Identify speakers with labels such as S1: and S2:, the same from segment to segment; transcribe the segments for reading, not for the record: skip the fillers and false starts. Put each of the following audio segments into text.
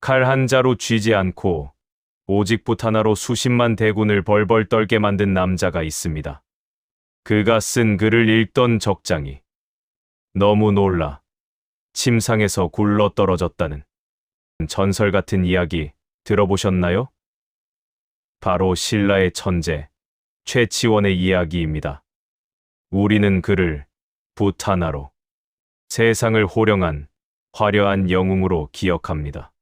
S1: 칼 한 자루 쥐지 않고 오직 붓 하나로 수십만 대군을 벌벌 떨게 만든 남자가 있습니다. 그가 쓴 글을 읽던 적장이 너무 놀라 침상에서 굴러 떨어졌다는 전설 같은 이야기 들어보셨나요? 바로 신라의 천재 최치원의 이야기입니다. 우리는 그를 붓 하나로 세상을 호령한 화려한 영웅으로 기억합니다.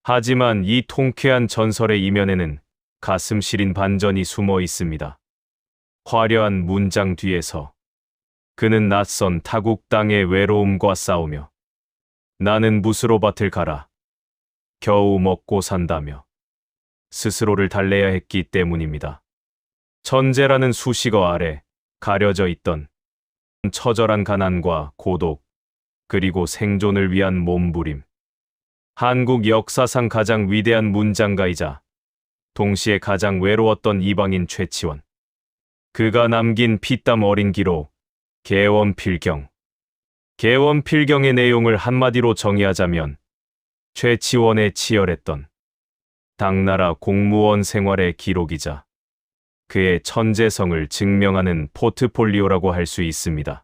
S1: 하지만 이 통쾌한 전설의 이면에는 가슴 시린 반전이 숨어 있습니다. 화려한 문장 뒤에서 그는 낯선 타국 땅의 외로움과 싸우며 나는 붓으로 밭을 갈아 겨우 먹고 산다며 스스로를 달래야 했기 때문입니다. 천재라는 수식어 아래 가려져 있던 처절한 가난과 고독, 그리고 생존을 위한 몸부림. 한국 역사상 가장 위대한 문장가이자 동시에 가장 외로웠던 이방인 최치원. 그가 남긴 피땀 어린 기록, 개원필경. 개원필경의 내용을 한마디로 정의하자면 최치원의 치열했던 당나라 공무원 생활의 기록이자 그의 천재성을 증명하는 포트폴리오라고 할 수 있습니다.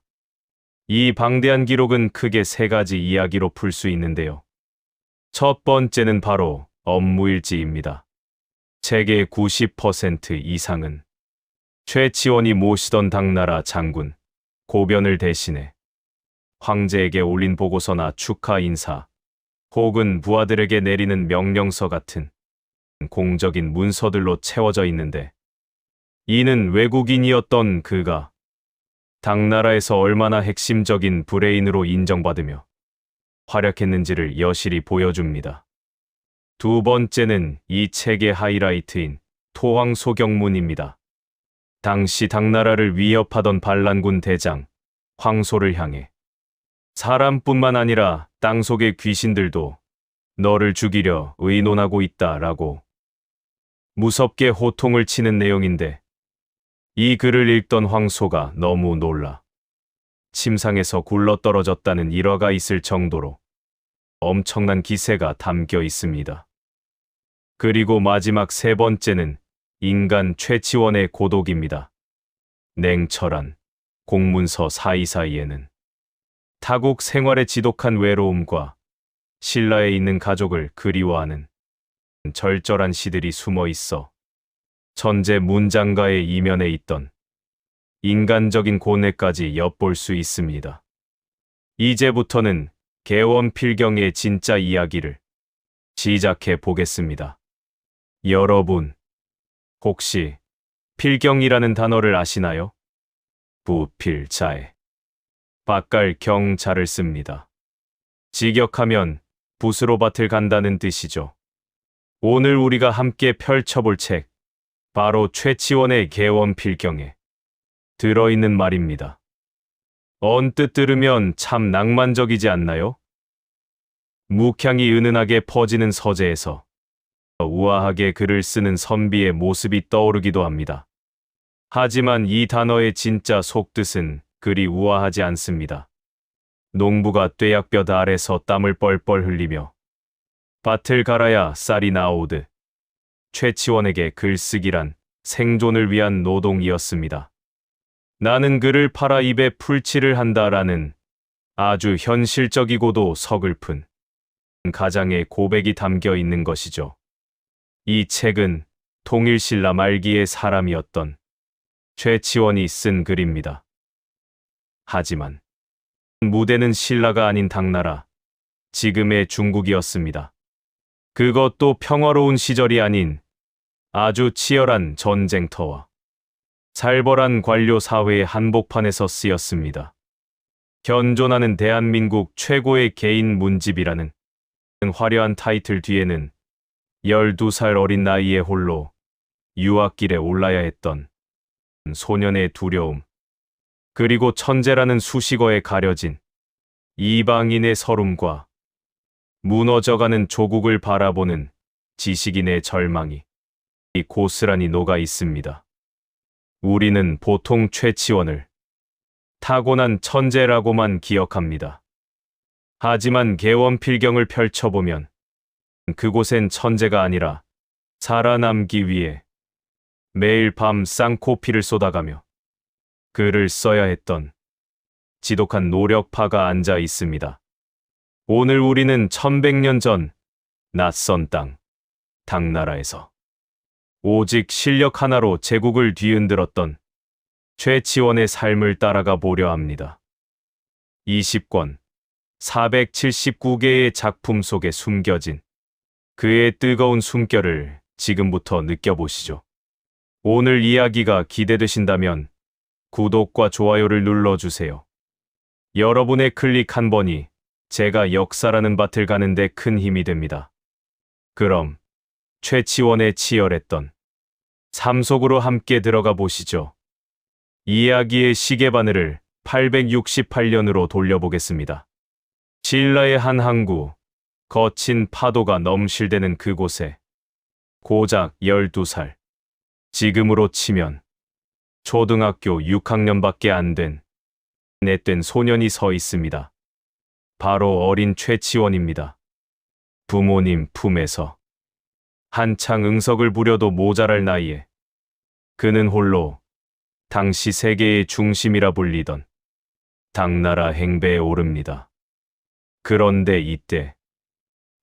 S1: 이 방대한 기록은 크게 세 가지 이야기로 풀 수 있는데요. 첫 번째는 바로 업무일지입니다. 책의 90% 이상은 최치원이 모시던 당나라 장군, 고변을 대신해 황제에게 올린 보고서나 축하 인사, 혹은 부하들에게 내리는 명령서 같은 공적인 문서들로 채워져 있는데, 이는 외국인이었던 그가 당나라에서 얼마나 핵심적인 브레인으로 인정받으며 활약했는지를 여실히 보여줍니다. 두 번째는 이 책의 하이라이트인 토황소경문입니다. 당시 당나라를 위협하던 반란군 대장 황소를 향해 사람뿐만 아니라 땅속의 귀신들도 너를 죽이려 의논하고 있다라고 무섭게 호통을 치는 내용인데, 이 글을 읽던 황소가 너무 놀라 침상에서 굴러떨어졌다는 일화가 있을 정도로 엄청난 기세가 담겨 있습니다. 그리고 마지막 세 번째는 인간 최치원의 고독입니다. 냉철한 공문서 사이사이에는 타국 생활의 지독한 외로움과 신라에 있는 가족을 그리워하는 절절한 시들이 숨어 있어 천재 문장가의 이면에 있던 인간적인 고뇌까지 엿볼 수 있습니다. 이제부터는 개원필경의 진짜 이야기를 시작해 보겠습니다. 여러분, 혹시 필경이라는 단어를 아시나요? 부필자에 밭갈 경자를 씁니다. 직역하면 붓으로 밭을 간다는 뜻이죠. 오늘 우리가 함께 펼쳐볼 책, 바로 최치원의 개원필경에 들어있는 말입니다. 언뜻 들으면 참 낭만적이지 않나요? 묵향이 은은하게 퍼지는 서재에서 우아하게 글을 쓰는 선비의 모습이 떠오르기도 합니다. 하지만 이 단어의 진짜 속뜻은 그리 우아하지 않습니다. 농부가 뙤약볕 아래서 땀을 뻘뻘 흘리며 밭을 갈아야 쌀이 나오듯 최치원에게 글쓰기란 생존을 위한 노동이었습니다. 나는 글을 팔아 입에 풀칠을 한다라는 아주 현실적이고도 서글픈 가장의 고백이 담겨 있는 것이죠. 이 책은 통일신라 말기의 사람이었던 최치원이 쓴 글입니다. 하지만 무대는 신라가 아닌 당나라, 지금의 중국이었습니다. 그것도 평화로운 시절이 아닌 아주 치열한 전쟁터와 살벌한 관료 사회의 한복판에서 쓰였습니다. 현존하는 대한민국 최고의 개인 문집이라는 화려한 타이틀 뒤에는 12살 어린 나이에 홀로 유학길에 올라야 했던 소년의 두려움, 그리고 천재라는 수식어에 가려진 이방인의 서름과 무너져가는 조국을 바라보는 지식인의 절망이 고스란히 녹아 있습니다. 우리는 보통 최치원을 타고난 천재라고만 기억합니다. 하지만 개원필경을 펼쳐보면 그곳엔 천재가 아니라 살아남기 위해 매일 밤 쌍코피를 쏟아가며 글을 써야 했던 지독한 노력파가 앉아 있습니다. 오늘 우리는 1100년 전 낯선 땅, 당나라에서 오직 실력 하나로 제국을 뒤흔들었던 최치원의 삶을 따라가 보려 합니다. 20권, 479개의 작품 속에 숨겨진 그의 뜨거운 숨결을 지금부터 느껴보시죠. 오늘 이야기가 기대되신다면 구독과 좋아요를 눌러주세요. 여러분의 클릭 한 번이 제가 역사라는 밭을 가는데 큰 힘이 됩니다. 그럼 최치원의 치열했던 삶 속으로 함께 들어가 보시죠. 이야기의 시계바늘을 868년으로 돌려보겠습니다. 신라의 한 항구, 거친 파도가 넘실대는 그곳에 고작 12살, 지금으로 치면 초등학교 6학년밖에 안 된 넷된 소년이 서 있습니다. 바로 어린 최치원입니다. 부모님 품에서 한창 응석을 부려도 모자랄 나이에 그는 홀로 당시 세계의 중심이라 불리던 당나라 행배에 오릅니다. 그런데 이때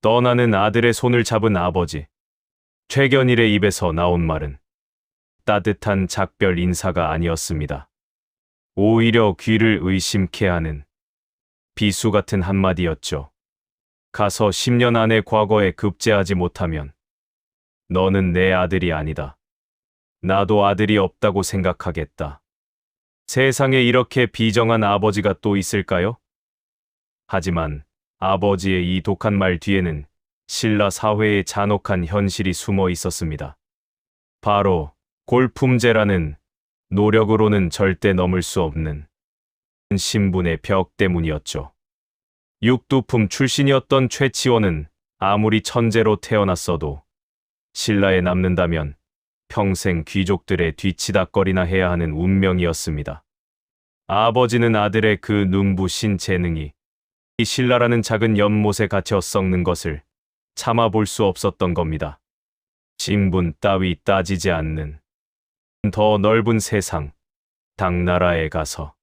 S1: 떠나는 아들의 손을 잡은 아버지 최견일의 입에서 나온 말은 따뜻한 작별 인사가 아니었습니다. 오히려 귀를 의심케 하는 비수 같은 한마디였죠. 가서 10년 안에 과거에 급제하지 못하면 너는 내 아들이 아니다. 나도 아들이 없다고 생각하겠다. 세상에 이렇게 비정한 아버지가 또 있을까요? 하지만 아버지의 이 독한 말 뒤에는 신라 사회의 잔혹한 현실이 숨어 있었습니다. 바로 골품제라는 노력으로는 절대 넘을 수 없는 신분의 벽 때문이었죠. 육두품 출신이었던 최치원은 아무리 천재로 태어났어도 신라에 남는다면 평생 귀족들의 뒤치다꺼리나 해야 하는 운명이었습니다. 아버지는 아들의 그 눈부신 재능이 이 신라라는 작은 연못에 갇혀 썩는 것을 참아볼 수 없었던 겁니다. 신분 따위 따지지 않는 더 넓은 세상, 당나라에 가서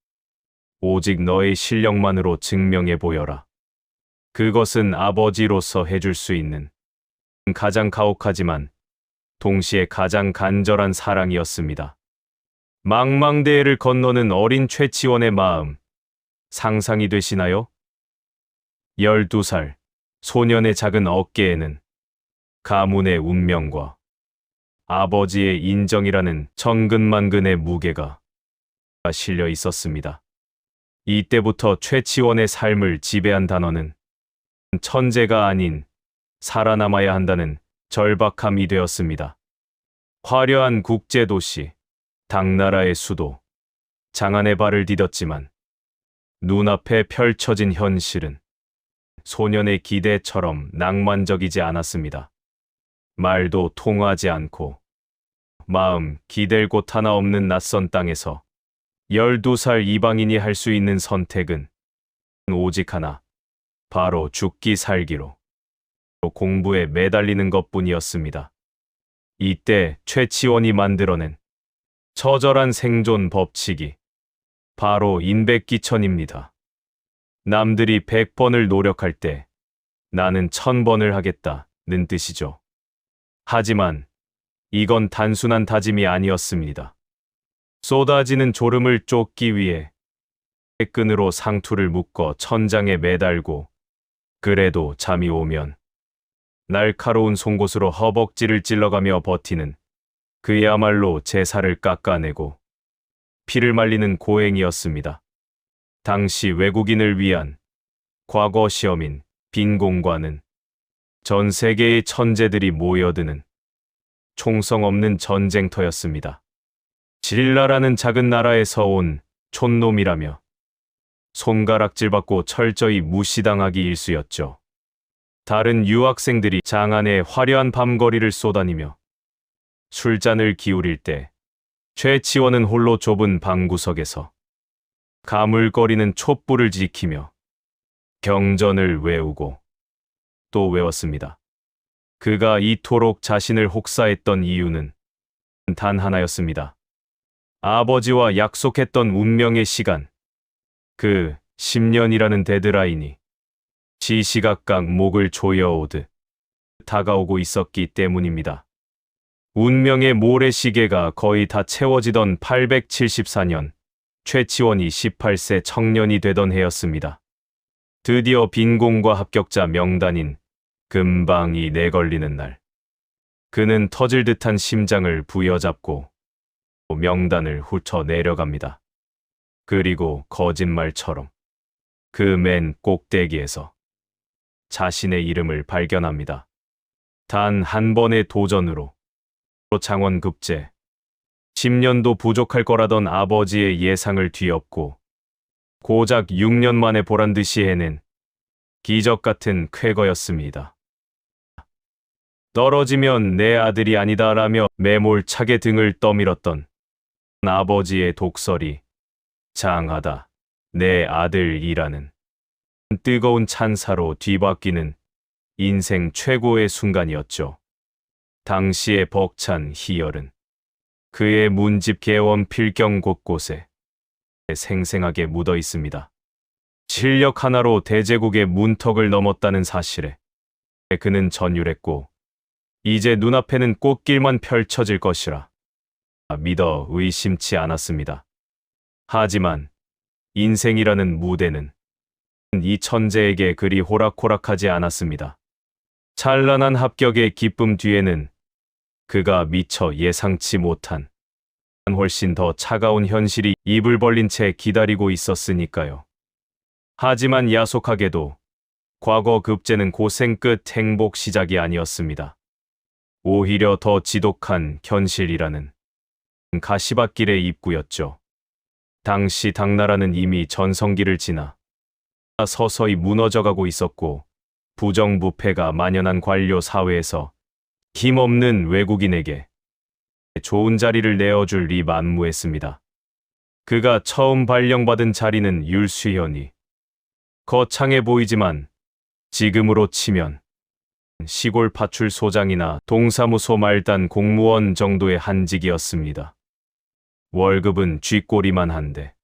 S1: 오직 너의 실력만으로 증명해 보여라. 그것은 아버지로서 해줄 수 있는 가장 가혹하지만 동시에 가장 간절한 사랑이었습니다. 망망대해를 건너는 어린 최치원의 마음, 상상이 되시나요? 12살 소년의 작은 어깨에는 가문의 운명과 아버지의 인정이라는 천근만근의 무게가 실려 있었습니다. 이때부터 최치원의 삶을 지배한 단어는 천재가 아닌 살아남아야 한다는 절박함이 되었습니다. 화려한 국제도시, 당나라의 수도, 장안의 발을 디뎠지만 눈앞에 펼쳐진 현실은 소년의 기대처럼 낭만적이지 않았습니다. 말도 통하지 않고 마음 기댈 곳 하나 없는 낯선 땅에서 12살 이방인이 할 수 있는 선택은 오직 하나, 바로 죽기 살기로 공부에 매달리는 것뿐이었습니다. 이때 최치원이 만들어낸 처절한 생존 법칙이 바로 인백기천입니다. 남들이 100번을 노력할 때 나는 1000번을 하겠다는 뜻이죠. 하지만 이건 단순한 다짐이 아니었습니다. 쏟아지는 졸음을 쫓기 위해 끈으로 상투를 묶어 천장에 매달고 그래도 잠이 오면 날카로운 송곳으로 허벅지를 찔러가며 버티는 그야말로 제사를 깎아내고 피를 말리는 고행이었습니다. 당시 외국인을 위한 과거 시험인 빈공과는 전 세계의 천재들이 모여드는 총성 없는 전쟁터였습니다. 신라라는 작은 나라에서 온 촌놈이라며 손가락질받고 철저히 무시당하기 일쑤였죠. 다른 유학생들이 장안의 화려한 밤거리를 쏘다니며 술잔을 기울일 때 최치원은 홀로 좁은 방구석에서 가물거리는 촛불을 지키며 경전을 외우고 또 외웠습니다. 그가 이토록 자신을 혹사했던 이유는 단 하나였습니다. 아버지와 약속했던 운명의 시간, 그 10년이라는 데드라인이 시시각각 목을 조여오듯 다가오고 있었기 때문입니다. 운명의 모래시계가 거의 다 채워지던 874년, 최치원이 18세 청년이 되던 해였습니다. 드디어 빈공과 합격자 명단인 금방이 내걸리는 날. 그는 터질 듯한 심장을 부여잡고 명단을 훑어 내려갑니다. 그리고 거짓말처럼 그 맨 꼭대기에서 자신의 이름을 발견합니다. 단 한 번의 도전으로 장원급제, 10년도 부족할 거라던 아버지의 예상을 뒤엎고 고작 6년 만에 보란듯이 해낸 기적 같은 쾌거였습니다. 떨어지면 내 아들이 아니다라며 매몰차게 등을 떠밀었던 아버지의 독설이 장하다, 내 아들이라는 뜨거운 찬사로 뒤바뀌는 인생 최고의 순간이었죠. 당시의 벅찬 희열은 그의 문집 개원 필경 곳곳에 생생하게 묻어 있습니다. 실력 하나로 대제국의 문턱을 넘었다는 사실에 그는 전율했고 이제 눈앞에는 꽃길만 펼쳐질 것이라 믿어 의심치 않았습니다. 하지만 인생이라는 무대는 이 천재에게 그리 호락호락하지 않았습니다. 찬란한 합격의 기쁨 뒤에는 그가 미처 예상치 못한 훨씬 더 차가운 현실이 입을 벌린 채 기다리고 있었으니까요. 하지만 야속하게도 과거 급제는 고생 끝 행복 시작이 아니었습니다. 오히려 더 지독한 현실이라는 가시밭길의 입구였죠. 당시 당나라는 이미 전성기를 지나 서서히 무너져가고 있었고 부정부패가 만연한 관료 사회에서 힘없는 외국인에게 좋은 자리를 내어줄 리 만무했습니다. 그가 처음 발령받은 자리는 율수현이 거창해 보이지만 지금으로 치면 시골 파출소장이나 동사무소 말단 공무원 정도의 한직이었습니다. 월급은 쥐꼬리만 한데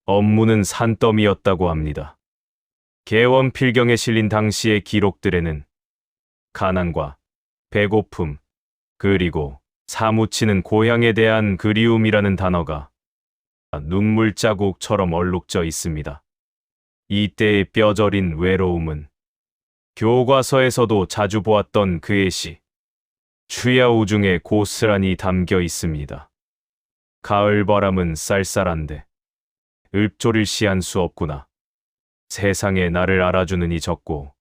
S1: 업무는 산더미였다고 합니다. 개원 필경에 실린 당시의 기록들에는 가난과 배고픔, 그리고 사무치는 고향에 대한 그리움이라는 단어가 눈물자국처럼 얼룩져 있습니다. 이때의 뼈저린 외로움은 교과서에서도 자주 보았던 그의 시 추야우 중에 고스란히 담겨 있습니다. 가을 바람은 쌀쌀한데 읊조릴 시한 수 없구나. 세상에 나를 알아주는 이 적고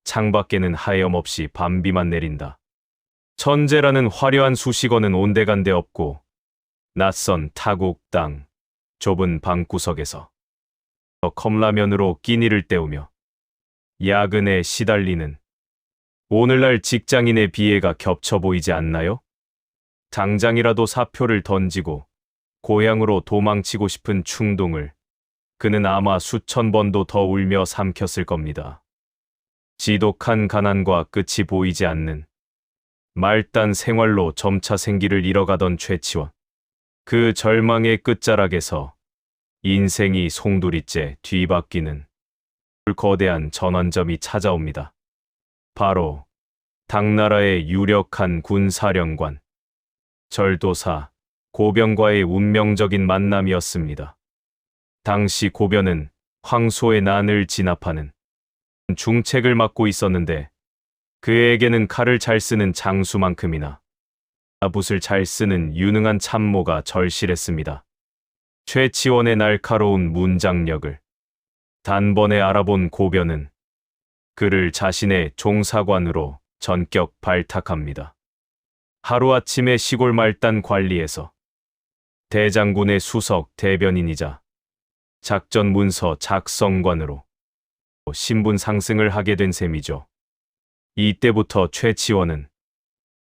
S1: 창밖에는 하염없이 밤비만 내린다. 천재라는 화려한 수식어는 온데간데 없고 낯선 타국 땅 좁은 방구석에서 컵라면으로 끼니를 때우며 야근에 시달리는 오늘날 직장인의 비애가 겹쳐 보이지 않나요? 당장이라도 사표를 던지고 고향으로 도망치고 싶은 충동을 그는 아마 수천 번도 더 울며 삼켰을 겁니다. 지독한 가난과 끝이 보이지 않는 말단 생활로 점차 생기를 잃어가던 최치원. 그 절망의 끝자락에서 인생이 송두리째 뒤바뀌는 거대한 전환점이 찾아옵니다. 바로 당나라의 유력한 군사령관, 절도사 고변과의 운명적인 만남이었습니다. 당시 고변은 황소의 난을 진압하는 중책을 맡고 있었는데 그에게는 칼을 잘 쓰는 장수만큼이나 붓을 잘 쓰는 유능한 참모가 절실했습니다. 최치원의 날카로운 문장력을 단번에 알아본 고변은 그를 자신의 종사관으로 전격 발탁합니다. 하루아침에 시골 말단 관리에서 대장군의 수석 대변인이자 작전 문서 작성관으로 신분 상승을 하게 된 셈이죠. 이때부터 최치원은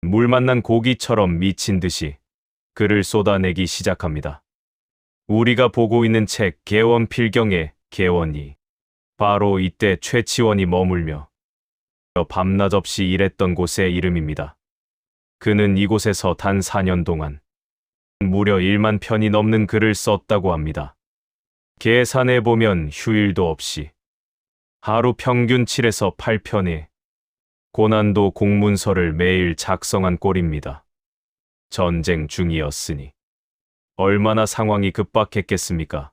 S1: 물 만난 고기처럼 미친 듯이 글을 쏟아내기 시작합니다. 우리가 보고 있는 책 개원 필경의 개원이 바로 이때 최치원이 머물며 밤낮 없이 일했던 곳의 이름입니다. 그는 이곳에서 단 4년 동안 무려 1만 편이 넘는 글을 썼다고 합니다. 계산해보면 휴일도 없이 하루 평균 7에서 8편의 고난도 공문서를 매일 작성한 꼴입니다. 전쟁 중이었으니 얼마나 상황이 급박했겠습니까?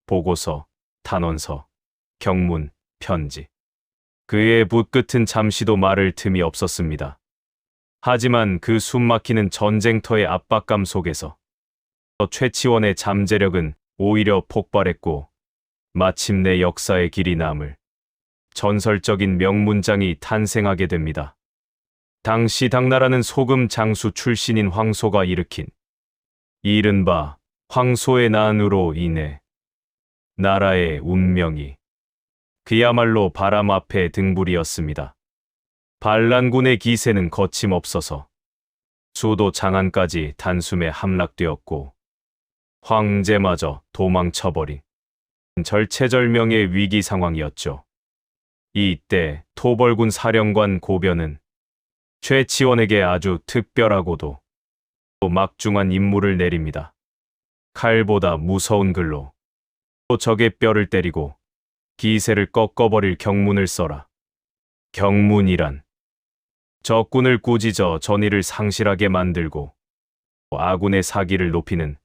S1: 보고서, 탄원서, 경문, 편지. 그의 붓끝은 잠시도 마를 틈이 없었습니다. 하지만 그 숨막히는 전쟁터의 압박감 속에서 최치원의 잠재력은 오히려 폭발했고 마침내 역사의 길이 남을 전설적인 명문장이 탄생하게 됩니다. 당시 당나라는 소금 장수 출신인 황소가 일으킨 이른바 황소의 난으로 인해 나라의 운명이 그야말로 바람 앞에 등불이었습니다. 반란군의 기세는 거침없어서 수도 장안까지 단숨에 함락되었고 황제마저 도망쳐버린 절체절명의 위기 상황이었죠. 이때 토벌군 사령관 고변은 최치원에게 아주 특별하고도 막중한 임무를 내립니다. 칼보다 무서운 글로 적의 뼈를 때리고 기세를 꺾어버릴 경문을 써라. 경문이란 적군을 꾸짖어 전의를 상실하게 만들고 아군의 사기를 높이는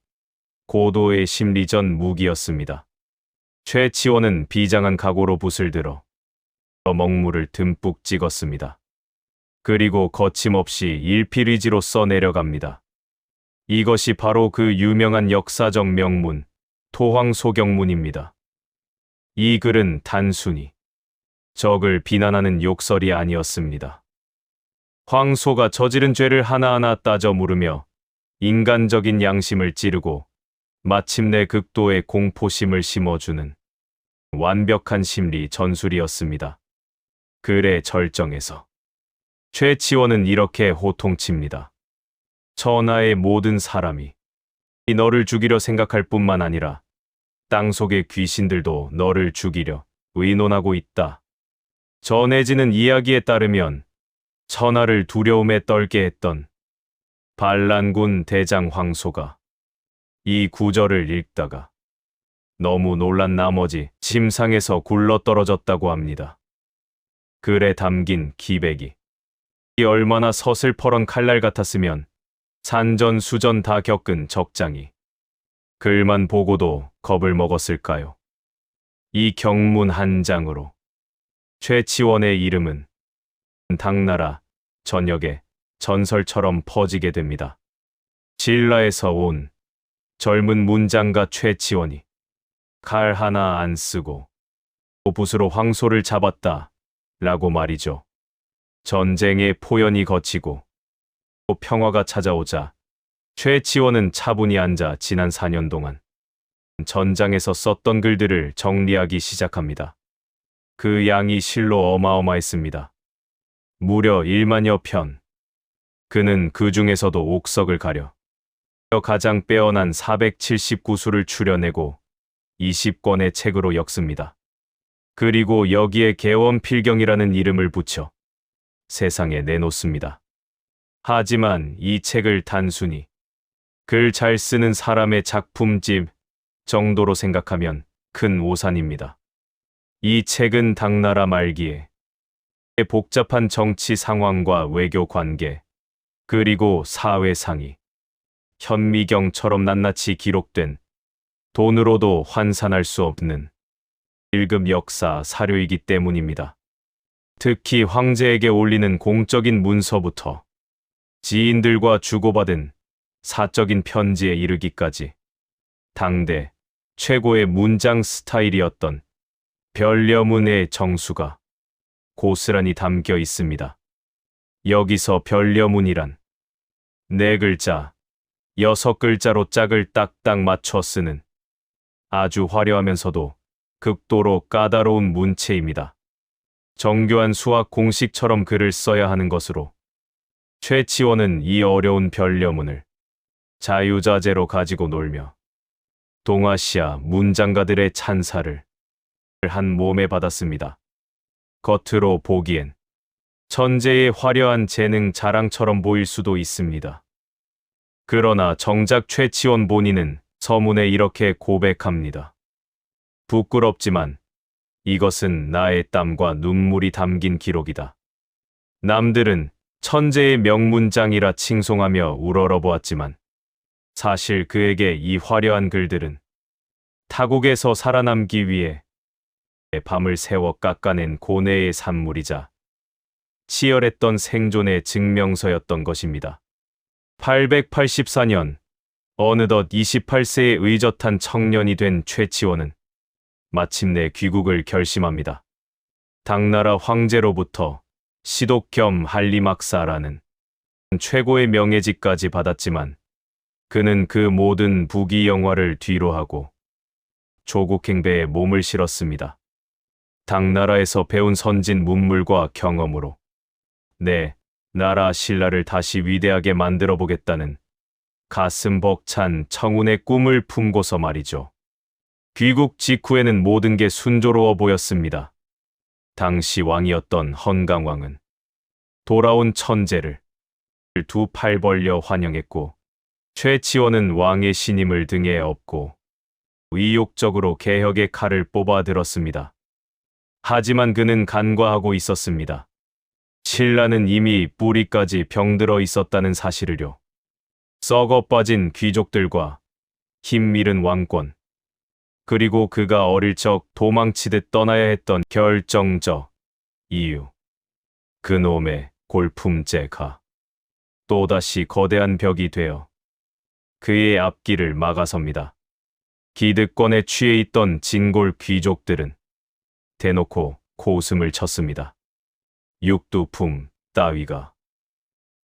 S1: 고도의 심리전 무기였습니다. 최치원은 비장한 각오로 붓을 들어 먹물을 듬뿍 찍었습니다. 그리고 거침없이 일필의지로 써내려갑니다. 이것이 바로 그 유명한 역사적 명문 토황소경문입니다. 이 글은 단순히 적을 비난하는 욕설이 아니었습니다. 황소가 저지른 죄를 하나하나 따져 물으며 인간적인 양심을 찌르고 마침내 극도의 공포심을 심어주는 완벽한 심리 전술이었습니다. 글의 절정에서 최치원은 이렇게 호통칩니다. 천하의 모든 사람이 너를 죽이려 생각할 뿐만 아니라 땅속의 귀신들도 너를 죽이려 의논하고 있다. 전해지는 이야기에 따르면 천하를 두려움에 떨게 했던 반란군 대장 황소가 이 구절을 읽다가 너무 놀란 나머지 침상에서 굴러떨어졌다고 합니다. 글에 담긴 기백이 이 얼마나 서슬퍼런 칼날 같았으면 산전수전 다 겪은 적장이 글만 보고도 겁을 먹었을까요? 이 경문 한 장으로 최치원의 이름은 당나라 전역에 전설처럼 퍼지게 됩니다. 진라에서 온 젊은 문장가 최치원이 칼 하나 안 쓰고 붓으로 황소를 잡았다 라고 말이죠. 전쟁의 포연이 거치고 평화가 찾아오자 최치원은 차분히 앉아 지난 4년 동안 전장에서 썼던 글들을 정리하기 시작합니다. 그 양이 실로 어마어마했습니다. 무려 1만여 편. 그는 그 중에서도 옥석을 가려 가장 빼어난 479수를 추려내고 20권의 책으로 엮습니다. 그리고 여기에 개원필경이라는 이름을 붙여 세상에 내놓습니다. 하지만 이 책을 단순히 글 잘 쓰는 사람의 작품집 정도로 생각하면 큰 오산입니다. 이 책은 당나라 말기에 복잡한 정치 상황과 외교 관계, 그리고 사회상이 현미경처럼 낱낱이 기록된 돈으로도 환산할 수 없는 1급 역사 사료이기 때문입니다. 특히 황제에게 올리는 공적인 문서부터 지인들과 주고받은 사적인 편지에 이르기까지 당대 최고의 문장 스타일이었던 별려문의 정수가 고스란히 담겨 있습니다. 여기서 별려문이란 4글자, 6글자로 짝을 딱딱 맞춰 쓰는 아주 화려하면서도 극도로 까다로운 문체입니다. 정교한 수학 공식처럼 글을 써야 하는 것으로 최치원은 이 어려운 별려문을 자유자재로 가지고 놀며 동아시아 문장가들의 찬사를 한 몸에 받았습니다. 겉으로 보기엔 천재의 화려한 재능 자랑처럼 보일 수도 있습니다. 그러나 정작 최치원 본인은 서문에 이렇게 고백합니다. 부끄럽지만 이것은 나의 땀과 눈물이 담긴 기록이다. 남들은 천재의 명문장이라 칭송하며 우러러보았지만 사실 그에게 이 화려한 글들은 타국에서 살아남기 위해 밤을 새워 깎아낸 고뇌의 산물이자 치열했던 생존의 증명서였던 것입니다. 884년 어느덧 28세의 의젓한 청년이 된 최치원은 마침내 귀국을 결심합니다. 당나라 황제로부터 시독 겸 한리막사라는 최고의 명예직까지 받았지만 그는 그 모든 부귀영화를 뒤로하고 조국 행배에 몸을 실었습니다. 당나라에서 배운 선진 문물과 경험으로 내 나라 신라를 다시 위대하게 만들어 보겠다는 가슴 벅찬 청운의 꿈을 품고서 말이죠. 귀국 직후에는 모든 게 순조로워 보였습니다. 당시 왕이었던 헌강왕은 돌아온 천재를 두 팔 벌려 환영했고 최치원은 왕의 신임을 등에 업고 의욕적으로 개혁의 칼을 뽑아 들었습니다. 하지만 그는 간과하고 있었습니다. 신라는 이미 뿌리까지 병들어 있었다는 사실을요. 썩어 빠진 귀족들과 힘밀은 왕권, 그리고 그가 어릴 적 도망치듯 떠나야 했던 결정적 이유. 그놈의 골품제가 또다시 거대한 벽이 되어 그의 앞길을 막아섭니다. 기득권에 취해 있던 진골 귀족들은 대놓고 코웃음을 쳤습니다. 육두품 따위가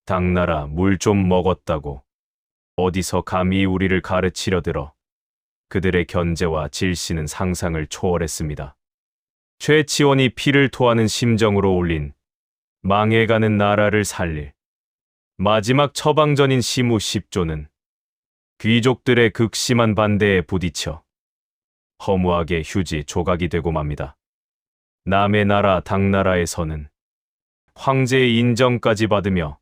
S1: 당나라 물 좀 먹었다고 어디서 감히 우리를 가르치려 들어. 그들의 견제와 질시는 상상을 초월했습니다. 최치원이 피를 토하는 심정으로 올린 망해가는 나라를 살릴 마지막 처방전인 시무 10조는 귀족들의 극심한 반대에 부딪혀 허무하게 휴지 조각이 되고 맙니다. 남의 나라 당나라에서는 황제의 인정까지 받으며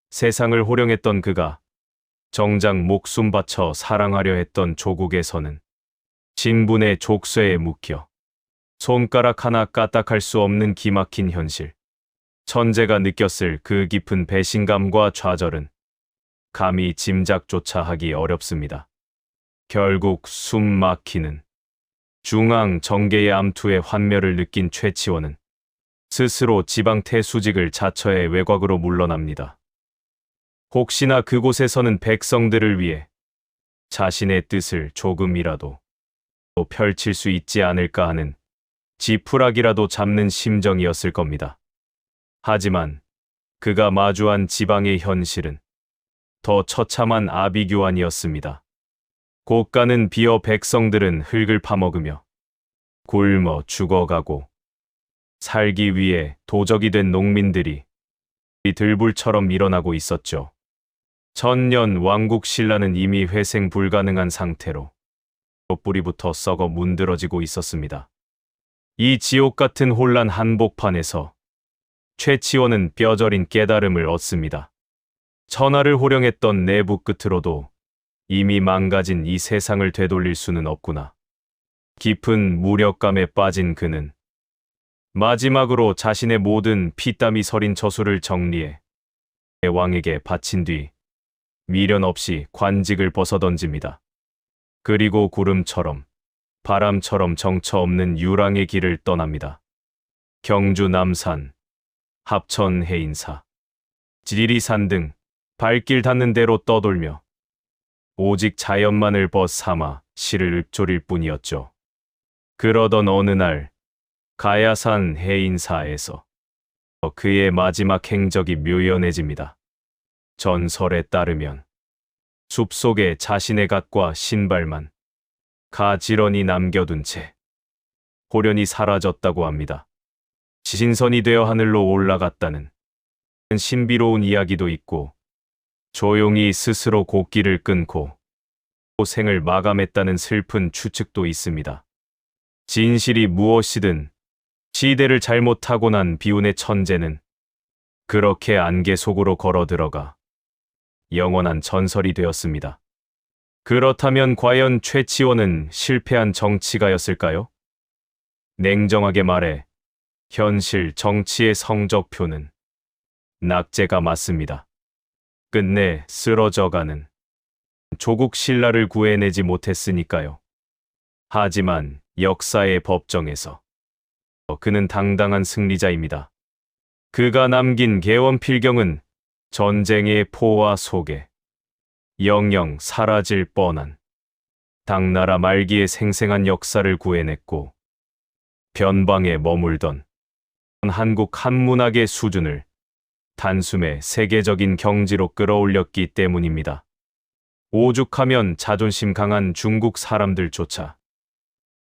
S1: 세상을 호령했던 그가 정작 목숨 바쳐 사랑하려 했던 조국에서는 진분의 족쇄에 묶여 손가락 하나 까딱할 수 없는 기막힌 현실. 천재가 느꼈을 그 깊은 배신감과 좌절은 감히 짐작조차 하기 어렵습니다. 결국 숨 막히는 중앙 정계의 암투의 환멸을 느낀 최치원은 스스로 지방태수직을 자처해 외곽으로 물러납니다. 혹시나 그곳에서는 백성들을 위해 자신의 뜻을 조금이라도 펼칠 수 있지 않을까 하는 지푸라기라도 잡는 심정이었을 겁니다. 하지만 그가 마주한 지방의 현실은 더 처참한 아비규환이었습니다. 고가는 비어 백성들은 흙을 파먹으며 굶어 죽어가고 살기 위해 도적이 된 농민들이 들불처럼 일어나고 있었죠. 천년 왕국 신라는 이미 회생 불가능한 상태로 뿌리부터 썩어 문드러지고 있었습니다. 이 지옥 같은 혼란 한복판에서 최치원은 뼈저린 깨달음을 얻습니다. 천하를 호령했던 내부 끝으로도 이미 망가진 이 세상을 되돌릴 수는 없구나. 깊은 무력감에 빠진 그는 마지막으로 자신의 모든 피땀이 서린 저술을 정리해 왕에게 바친 뒤 미련 없이 관직을 벗어던집니다. 그리고 구름처럼 바람처럼 정처 없는 유랑의 길을 떠납니다. 경주 남산, 합천 해인사, 지리산 등 발길 닿는 대로 떠돌며 오직 자연만을 벗삼아 시를 읊조릴 뿐이었죠. 그러던 어느 날 가야산 해인사에서 그의 마지막 행적이 묘연해집니다. 전설에 따르면 숲속에 자신의 갓과 신발만 가지런히 남겨둔 채 호련히 사라졌다고 합니다. 지신선이 되어 하늘로 올라갔다는 신비로운 이야기도 있고 조용히 스스로 곡기를 끊고 생을 마감했다는 슬픈 추측도 있습니다. 진실이 무엇이든 시대를 잘못 타고난 비운의 천재는 그렇게 안개 속으로 걸어 들어가 영원한 전설이 되었습니다. 그렇다면 과연 최치원은 실패한 정치가였을까요? 냉정하게 말해 현실 정치의 성적표는 낙제가 맞습니다. 끝내 쓰러져가는 조국 신라를 구해내지 못했으니까요. 하지만 역사의 법정에서 그는 당당한 승리자입니다. 그가 남긴 개원필경은 전쟁의 포화 속에 영영 사라질 뻔한 당나라 말기의 생생한 역사를 구해냈고 변방에 머물던 한국 한문학의 수준을 단숨에 세계적인 경지로 끌어올렸기 때문입니다. 오죽하면 자존심 강한 중국 사람들조차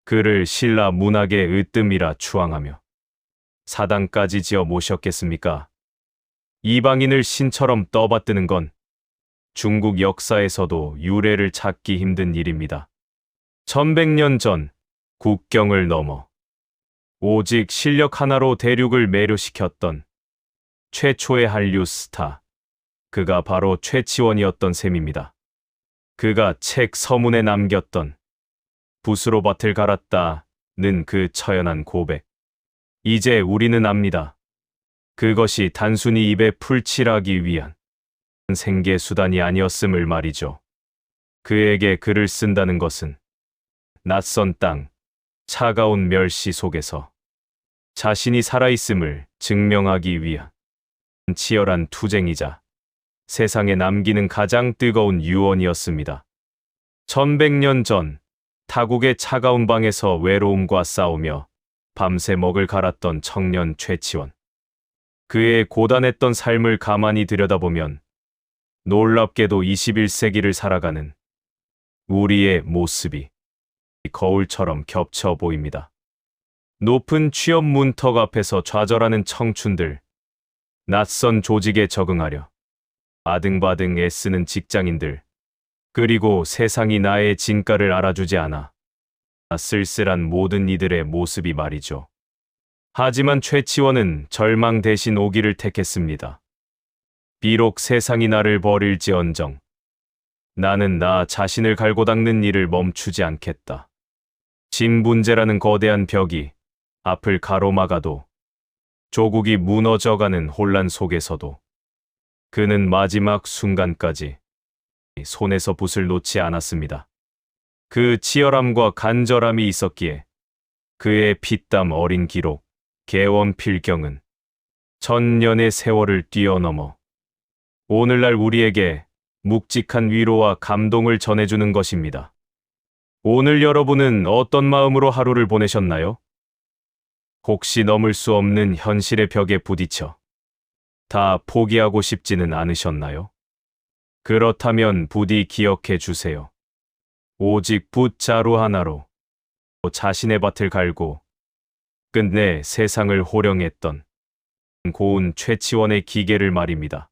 S1: 그를 신라 문학의 으뜸이라 추앙하며 사당까지 지어 모셨겠습니까? 이방인을 신처럼 떠받드는 건 중국 역사에서도 유례를 찾기 힘든 일입니다. 1100년 전 국경을 넘어 오직 실력 하나로 대륙을 매료시켰던 최초의 한류 스타, 그가 바로 최치원이었던 셈입니다. 그가 책 서문에 남겼던 붓으로 밭을 갈았다는 그 처연한 고백. 이제 우리는 압니다. 그것이 단순히 입에 풀칠하기 위한 생계수단이 아니었음을 말이죠. 그에게 글을 쓴다는 것은 낯선 땅, 차가운 멸시 속에서 자신이 살아있음을 증명하기 위한 치열한 투쟁이자 세상에 남기는 가장 뜨거운 유언이었습니다. 1100년 전 타국의 차가운 방에서 외로움과 싸우며 밤새 먹을 갈았던 청년 최치원. 그의 고단했던 삶을 가만히 들여다보면 놀랍게도 21세기를 살아가는 우리의 모습이 거울처럼 겹쳐 보입니다. 높은 취업 문턱 앞에서 좌절하는 청춘들, 낯선 조직에 적응하려 아등바등 애쓰는 직장인들, 그리고 세상이 나의 진가를 알아주지 않아 쓸쓸한 모든 이들의 모습이 말이죠. 하지만 최치원은 절망 대신 오기를 택했습니다. 비록 세상이 나를 버릴지언정 나는 나 자신을 갈고 닦는 일을 멈추지 않겠다. 진분제라는 거대한 벽이 앞을 가로막아도 조국이 무너져가는 혼란 속에서도 그는 마지막 순간까지 손에서 붓을 놓지 않았습니다. 그 치열함과 간절함이 있었기에 그의 피땀 어린 기록, 개원필경은 천년의 세월을 뛰어넘어 오늘날 우리에게 묵직한 위로와 감동을 전해주는 것입니다. 오늘 여러분은 어떤 마음으로 하루를 보내셨나요? 혹시 넘을 수 없는 현실의 벽에 부딪혀 다 포기하고 싶지는 않으셨나요? 그렇다면 부디 기억해 주세요. 오직 붓자루 하나로 자신의 밭을 갈고 끝내 세상을 호령했던 고운 최치원의 기계를 말입니다.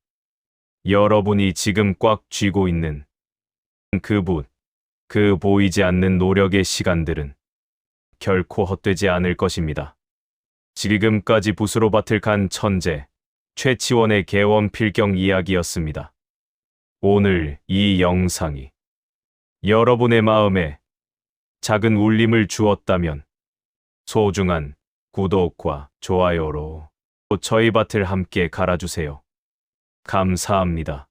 S1: 여러분이 지금 꽉 쥐고 있는 그 붓, 그 보이지 않는 노력의 시간들은 결코 헛되지 않을 것입니다. 지금까지 붓으로 밭을 간 천재 최치원의 개원필경 이야기였습니다. 오늘 이 영상이 여러분의 마음에 작은 울림을 주었다면 소중한 구독과 좋아요로 저희 밭을 함께 갈아주세요. 감사합니다.